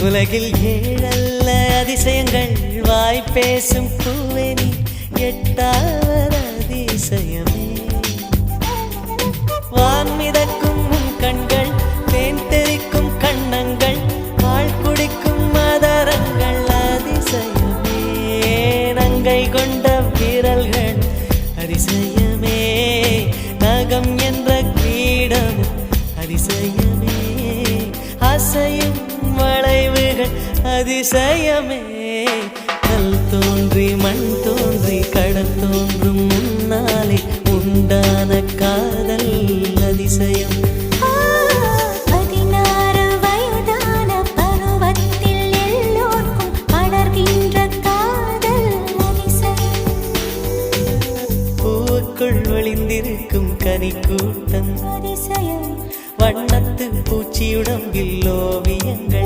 உலகில் ஏழல்ல அதிசயங்கள் வாய் பேசும் பூவெனி எட்டாவது அதிசயமே. வான் மிதக்கும் உன் கண்கள், தேன் தெறிக்கும் கண்ணங்கள், பால் குடிக்கும் மதரங்கள் அதிசயமே. நங்கை கொண்ட விரல்கள் அதிசயமே. நகம் என்ற கிரீடம் அதிசயமே. அசையும் வளைவுகள் அதிசயமே. கல் தோன்றி மண் தோன்றி கடல் தோன்றும் முன்னாலே உண்டான காதல் அதிசயம். 16 வயதான பருவத்தில் எல்லோருக்கும் படர்கின்ற காதல் அதிசயம். பூவுக்குள் ஒளிந்திருக்கும் கனிக்கூட்டம் அதிசயம். வண்ணத்து பூச்சியுடம்பில் ஓவியங்கள்